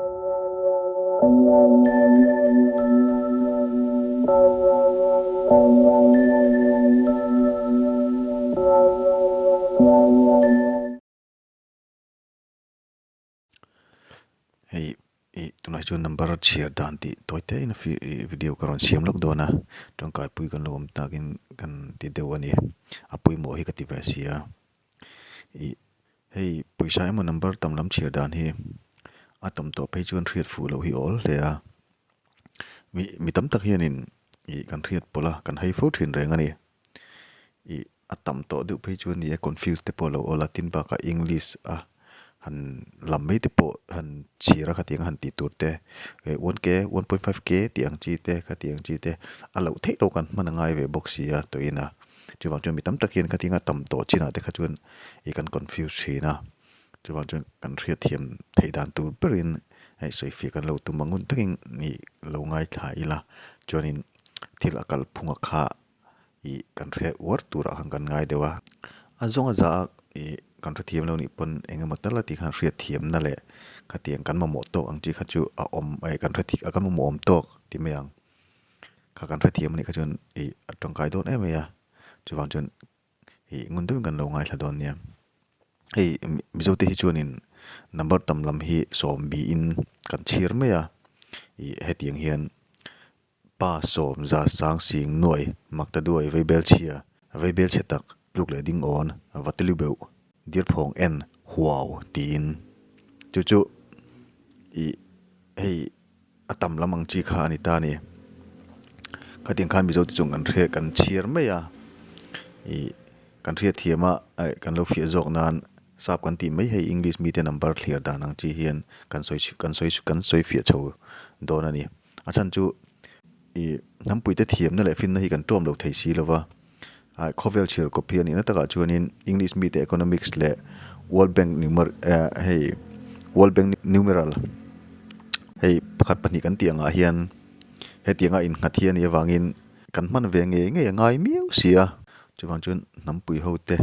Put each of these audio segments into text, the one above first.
Hei tunai chu number share dan ti toite in video karon siam lok dona tong kai pui kan lom takin kan ti dewani apui mo hi ka ti vesia hei puisa emo number tamlam share dan hi atom to pe chuan thriat fu lo hi ol le a mi tam tak hian in kan thriat pola kan hei fo thin reng ani atam to du pe chuan ni confused te polo ola tin ba ka english han lammei te po han chira kha tiang han ti tur te 1k 1.5k tiang chi te kha tiang chi te alo thei lo kan man ngai ve box ya to ina chuwang chuan mi tam tak hian kha tinga tam to china te kha chuan kan confuse hina chuwang chuan kan thria thiam thei dan tur perin ai soi fi kan lo tu mangun takin ni lo ngai thla ila chuanin thil akal phunga kha kan thria war tura han kan ngai dewa azonga za kan thria thiam lo ni pon enga matala ti khan thria thiam na le khatiang kan mo to ang chi khachu a om ai kan thria thik kan mo om to ti meang kha kan thria thiam ni kha chun atong kai don em ya chuwang chun ngun tu kan lo ngai thla don nia mizo te hi chuanin number tam lam hi som bi in kan chhir me ya hetiang hian pa som za sang sing noi makta duai veibel chia veibel chetak pluk le ding on vatelu beu dir phong en huaw tin chu hei atam lamang chi kha ani ta ni khatiang khan mizo ti chung kan thre kan chhir me ya kan thria thiama kan lo fi zok nan sap kan ti mai hei english media number clear dan ang chi hian kan soi fi chho don ani achan chu nam pui te thiam na le fin na hi kan tom lo thei si lova khovel chir ko pian ina taka chuanin english media economics le world bank numeral hei pakhat pani kan tianga hian he tianga in khathian ye wangin kan man ve nge ngai miu sia chuwang chun nam pui ho te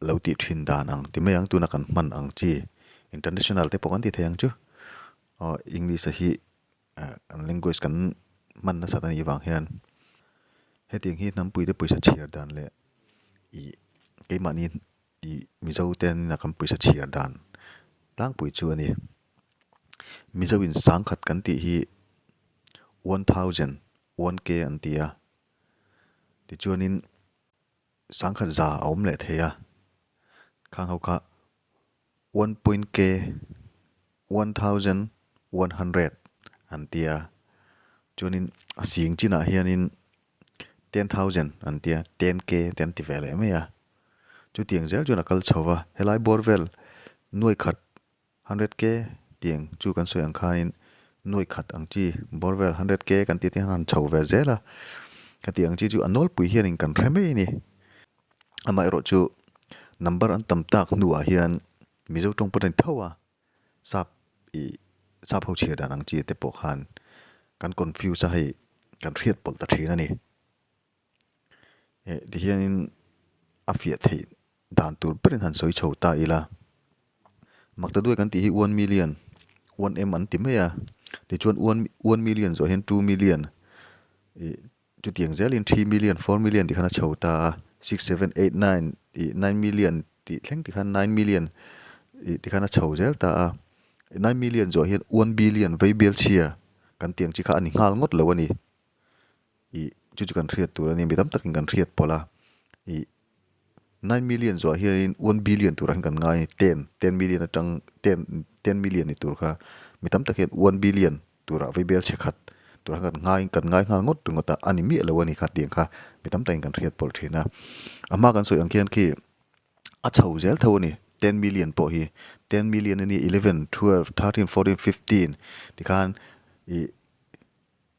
lo ti thin dan ang ti mayang tu na kan man ang chi international te pokan ti theyang chu english hi language kan man na sa ni wang hian heting hi nam pui te puisa chhiar dan le ke mani mizo ten na kam puisa chhiar dan tlang pui chu ani mizo in sang khat kan ti hi 1000 1k an tia ti chuanin sang khat za om le theya khang ho kha 1.k 1100 an tia chuanin asing china hianin 10,000 an tia 10k 10 ti vele me ya chu tiang zel chu na kal chowa helai borvel noi khat 100k tiang chu kan soi ang khanin noi khat ang chi borvel 100k kan ti ti han chho ve zela ka tiang chi chu anol pui hian in kan reme ni amai ro chu number an tam tak nuwa hian mizo tong poten thawa sap ho chhe dan ang chi te po khan kan confuse hai kan riat pol ta thina ni di hianin afiat thei dan tur perin han soi chho ta ila makta duai kan ti hi 1 million 1m an ti me ya ti chuan 1 million zo hen 2 million chu tiang zel in 3 million 4 million ti khana chho ta 6 7 8 9 9 million ti thleng ti khan 9 million ti khana chho zel ta 9 million zo hen 1 billion veibel chia kan tiang chi kha ani ngal ngot lo ani chu kan riat tur ani mitam takin kan riat pola 9 million zo hian 1 billion tur kan ngai 10 million atang 10 million ni tur kha mitam takin 1 billion tura veibel chekhat tur kan ngai ngal ngot tu ngota ani mi lo ani kha tiang kha mitam takin kan riat pol thina ama kan soi ang kian ki a chho zel thoni 10 million po hi 10 million ni 11 12 13 14 15 ti khan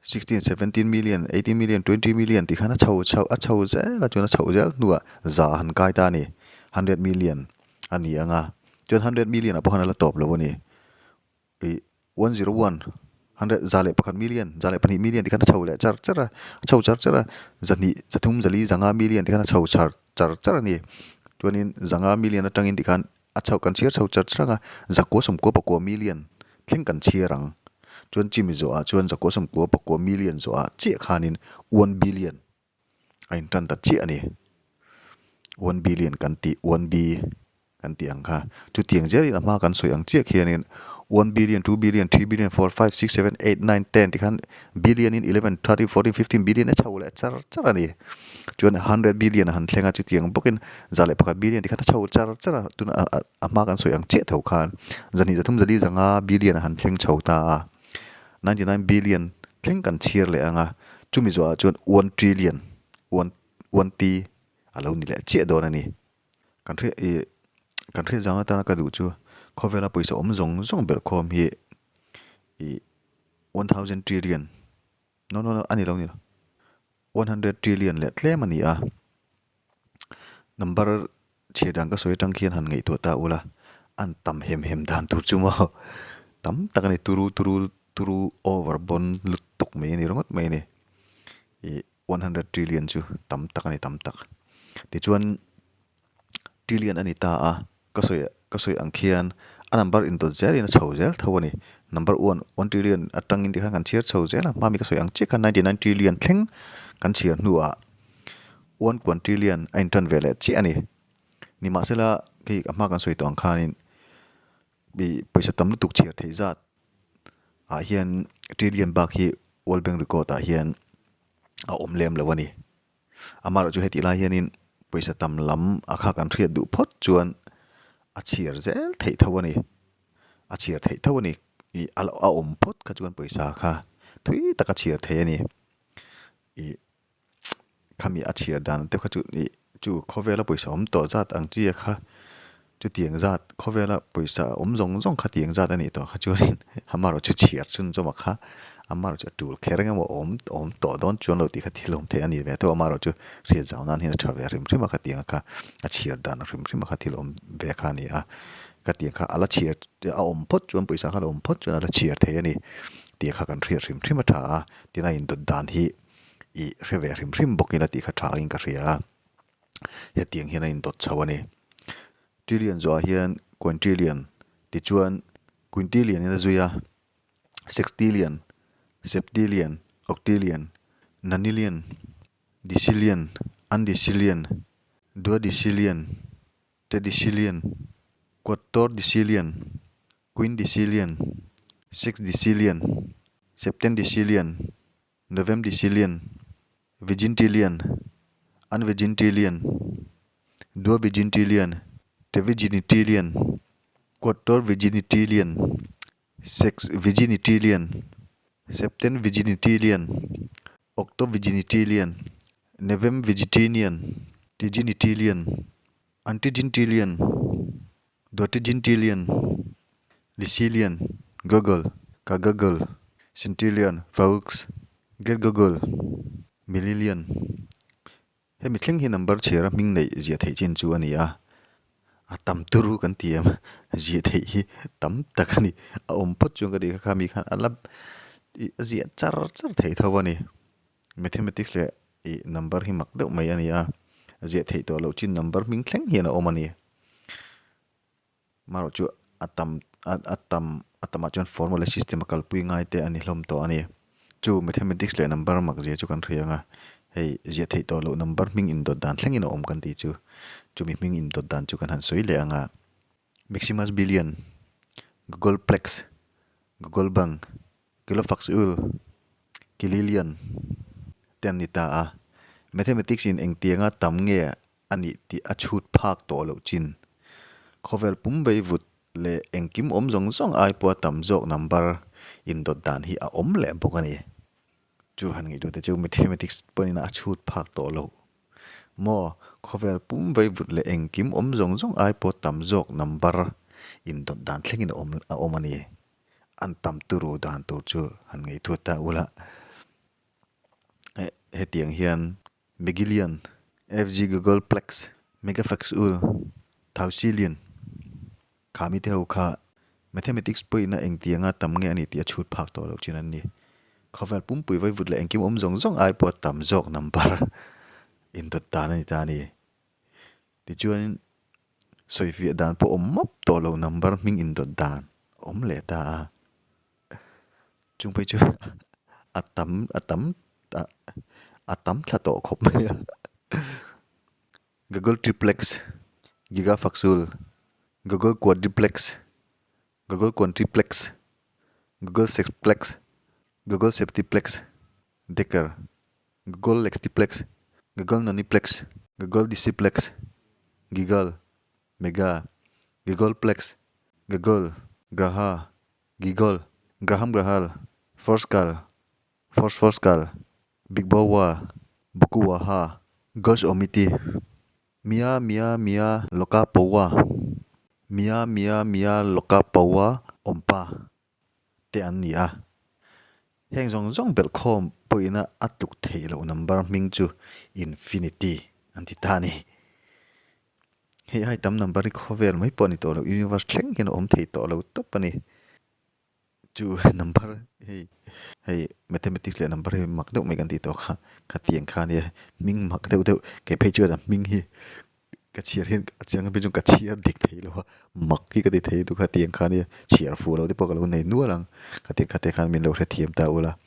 16 17 million 18 million 20 million ti khana chho zel la chuna chho zel nuwa za han kai ta ni 100 million ani anga chon 100 million apo hana la top lo ni 101 100 zale pakhat million zale pani million ti khana chho le char zani zathum zali zanga million ti khana chho char ni chuanin zanga million atangin ti khan achau kan chir chho char changa zakko somko pako million thleng kan chia rang chuan chimi zo a chuan zako sam ko pakko million zo a che khanin 1 billion ain tan ta chi ani 1 billion kan ti 1 b kan ti ang kha chu tiang jeri na ma kan soi ang che khianin 1 billion 2 billion 3 billion 4 5 6 7 8 9 10 ti khan billion in 11 13 14 15 billion a chawle char char ani chuan 100 billion han thlenga chu tiang bokin zale pakhat billion ti khan chaw char char tun a ma kan soi ang che tho khan zani zathum zali zanga billion han thleng chhota 99 billion thleng kan chhir le anga chumi zo a chuan 1 trillion 1 t alo ni le che don ani kan thre zanga ta ka du chu khovela poisa om zong zong ber khom hi 1000 trillion no ani lo ni 100 trillion le tle mani a number chedang ka soi tang khian han ngei to ta ula an tam hem dan tur chu mo tam takani turu over bon lutuk me ni rongot me ni 100 trillion chu tam takani tam tak ti chuan trillion ani ta a kasoi angkhian a number in to zel in chho zel thawani number 1 trillion atang in ti khan chiar chho zel ma mi kasoi ang che khan 99 trillion thleng kan chiar nuwa 1 trillion ain ton vele chi ani ni ma sela ki ama kan soi to ang khanin bi paisa tam lu tuk chiar thei zat a hian trillion bak hi world bank record a hian a omlem lawani amaro chu heti la hianin paisa tam lam akha kan thriat du phot chuan a chiar zel thei thawani a chiar thei thawani I a om phot kha chuan paisa kha thui taka chiar thei ani I khami a chiar dan te kha chu khovela paisa om to zat ang chi kha chu tiang zat khovela paisa om zong zong kha tiang zat ani to kha chuan amaro chu chiar chun zoma kha amaro chu tul kheranga mo om to don chuan lo ti kha thilom the ani ve to amaro chu ria zaw nan hin thave rim rim kha tiang kha a chiar dan rim rim kha thilom ve kha ni a ka tiang kha ala chiar a om phot chuan paisa kha om phot chuan ala chiar the ani ti kha kan ria rim rim tha tina in do dan hi I reve rim rim bokina ti kha tha in ka ria he tiang hian in dot chawani trillion zo hian quintillion ti chuan quintillion ina zuya sextillion septillion octillion nonillion decillion undecillion duodecillion tredecillion quattordecillion quindecillion sexdecillion septendecillion novemdecillion vigintillion unvigintillion duovigintillion trivigintillion quattorvigintillion sexvigintillion septenvigintillion octovigintillion novemvigintillion digintillion antigintillion dotigintillion decillion gogol kagogol centillion faux gergogol milillion he mi thleng hi number chera ming nei zia thei chin chu ani a tam turu kan tiam zia thei hi tam takani a om pot chung ka di kha mi khan alab zia char thei thawani mathematics le number hi mak deuh mai ani a zia thei to lo chin number ming thleng hi na omani maro chu atama chuan formula system kalpui ngai te ani hlom to ani chu mathematics le number mak zia chu kan rianga hei zia thei to lo number ming in dot dan thleng in om kan ti chu chumi ming in dot dan chu kan han soi le anga maximus billion googleplex google bang kilofax ul kilillion ten ni ta a mathematics in eng tianga tam nge ani ti achut phak to lo chin khovel pum bei vut le engkim om zong zong ai po tam jok number in dot dan hi a om le bokani chu han ngi do te chu mathematics ponina achut phak to lo mo khovel pum bei vut le engkim om zong zong ai po tam jok number in dot dan thlengin om ani an tam turu dan tur chu han ngi thu ta ula he tiang hian megillion fg googleplex megafax ul thousillion khami te ho kha mathematics poina eng tianga tam nge ani ti achut phak to lo chin an ni khovel pum pui vai vut le engkim om zong zong ai po tam jok number in dot dan ani ta ni ti chuan soi fi dan po om mop to lo number ming in dot dan om le ta chung pai chu atam thla to khop mai Google triplex gigafactul Google quadruplex Google quadriplex Google sexplex Google septiplex Decker Google lextiplex Google noniplex Google deciplex Giggle Mega Googleplex Google Graha Giggle Graham Grahal Forscal Forscal Big Bowa Bukuwaha Gosh Omiti Mia Loka Powa Mia Loka Powa Ompa Te Ania Heng zong bel khom poina atuk theilo number ming chu infinity antitani hai tam number cover mai poni to universe thleng hin om thei to lo to pani chu number hey mathematics le number he mak deuh mai kan ti to kha tiang kha ni ming mak deuh ke phei chu da ming hi ka chiar hin achang be chu ka chiar dik thei lo mak ki ka ti thei tu kha tiang kha ni chiar fu lo ti pok lo nei nu lang ka ti khan min lo re thiam ta ula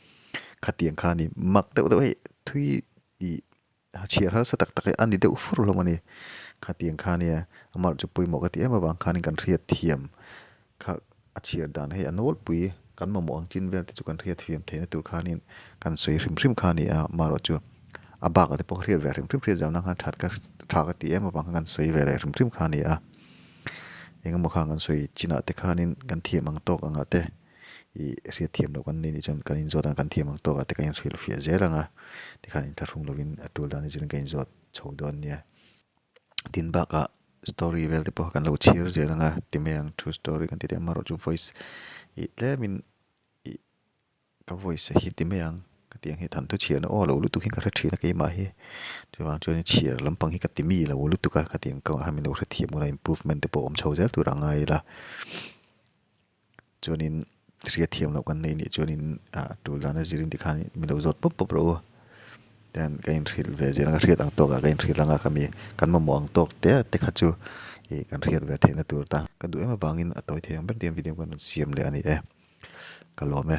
kha tiang kha ni mak deuh hey thui I chiar ha sa tak tak an di deuh fur lo mani kha tiang kha ni amar chu pui mo ka ti ema bang kha ni kan riat thiam kha achiar dan he anol pui kan ma mo ang chin vel ti chu kan riat thiam theina tur kha ni kan soi rim kha ni a maro chu abak ate pok riat ver rim jam na kha that ka tha ka ti ema bang kan soi ver rim kha ni a engam mo kha kan soi china te kha nin kan thiam ang tok anga te I riat thiam lo kan ni chon kan in zot kan thiam ang tok ate kan ril fia zelanga ti khan in tharung lovin atul dan jin kan zot chodon nia tin ba ka story vel te po kan lo cheer zelanga timeng true story kan ti te maro chu voice I le min I ka voice hi timeng ka tiang hi than tu cheer na o lo lu tu hin ka ra thina ke ma hi chuan chuan cheer lampang hi ka timi lo lu tu ka tiang ka ha min lo ra thiam una improvement te po om chho zel tu ranga ila chuanin riat thiam lo kan nei ni chuanin tul dana zirin ti khan mi lo zot pop ro dan kain ril ve jela riat ang tok kain ril anga kami kan ma mo ang tok te kha chu I kan riat ve thena tur ta kan du ema bangin atoi thiam ber tiam video kan siam le ani e kalome